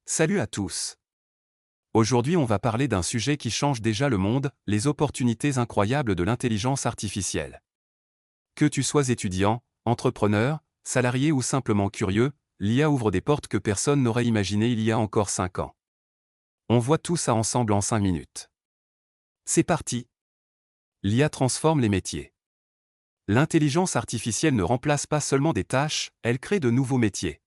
Salut à tous. Aujourd'hui on va parler d'un sujet qui change déjà le monde, les opportunités incroyables de l'intelligence artificielle. Que tu sois étudiant, entrepreneur, salarié ou simplement curieux, l'IA ouvre des portes que personne n'aurait imaginées il y a encore 5 ans. On voit tout ça ensemble en 5 minutes. C'est parti. L'IA transforme les métiers. L'intelligence artificielle ne remplace pas seulement des tâches, elle crée de nouveaux métiers.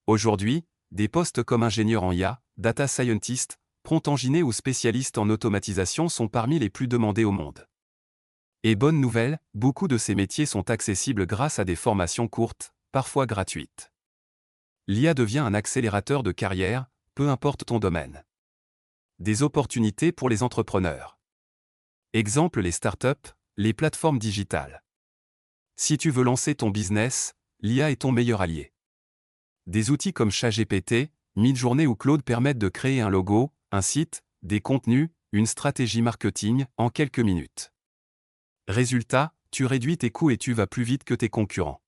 Aujourd'hui, des postes comme ingénieur en IA, data scientist, prompt engineer ou spécialiste en automatisation sont parmi les plus demandés au monde. Et bonne nouvelle, beaucoup de ces métiers sont accessibles grâce à des formations courtes, parfois gratuites. L'IA devient un accélérateur de carrière, peu importe ton domaine. Des opportunités pour les entrepreneurs. Exemple les startups, les plateformes digitales. Si tu veux lancer ton business, l'IA est ton meilleur allié. Des outils comme ChatGPT, Midjourney ou Claude permettent de créer un logo, un site, des contenus, une stratégie marketing en quelques minutes. Résultat, tu réduis tes coûts et tu vas plus vite que tes concurrents.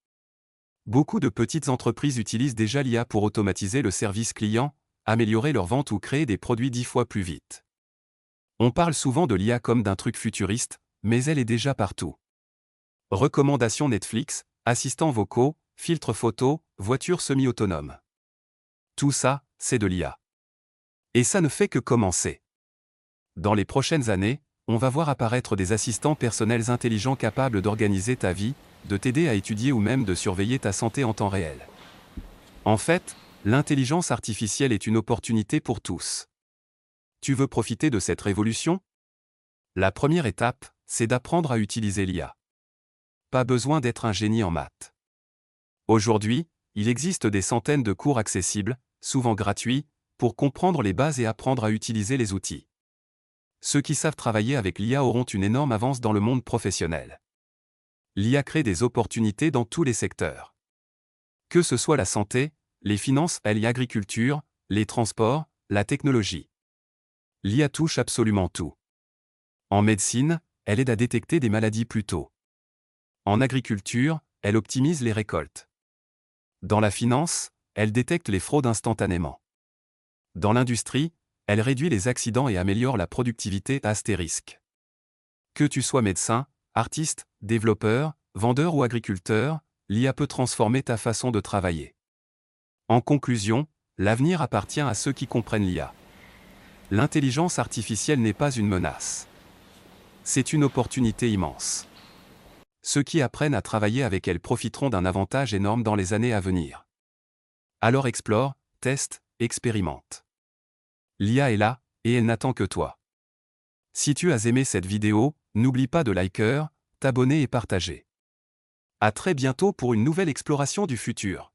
Beaucoup de petites entreprises utilisent déjà l'IA pour automatiser le service client, améliorer leurs ventes ou créer des produits 10 fois plus vite. On parle souvent de l'IA comme d'un truc futuriste, mais elle est déjà partout. Recommandations Netflix, assistants vocaux, filtres photos, voitures semi-autonomes. Tout ça, c'est de l'IA. Et ça ne fait que commencer. Dans les prochaines années, on va voir apparaître des assistants personnels intelligents capables d'organiser ta vie, de t'aider à étudier ou même de surveiller ta santé en temps réel. En fait, l'intelligence artificielle est une opportunité pour tous. Tu veux profiter de cette révolution? La première étape, c'est d'apprendre à utiliser l'IA. Pas besoin d'être un génie en maths. Aujourd'hui, il existe des centaines de cours accessibles, souvent gratuits, pour comprendre les bases et apprendre à utiliser les outils. Ceux qui savent travailler avec l'IA auront une énorme avance dans le monde professionnel. L'IA crée des opportunités dans tous les secteurs. Que ce soit la santé, les finances, l'agriculture, les transports, la technologie. L'IA touche absolument tout. En médecine, elle aide à détecter des maladies plus tôt. En agriculture, elle optimise les récoltes. Dans la finance, elle détecte les fraudes instantanément. Dans l'industrie, elle réduit les accidents et améliore la productivité astérisque. Que tu sois médecin, artiste, développeur, vendeur ou agriculteur, l'IA peut transformer ta façon de travailler. En conclusion, l'avenir appartient à ceux qui comprennent l'IA. L'intelligence artificielle n'est pas une menace. C'est une opportunité immense. Ceux qui apprennent à travailler avec elle profiteront d'un avantage énorme dans les années à venir. Alors explore, teste, expérimente. L'IA est là, et elle n'attend que toi. Si tu as aimé cette vidéo, n'oublie pas de liker, t'abonner et partager. À très bientôt pour une nouvelle exploration du futur.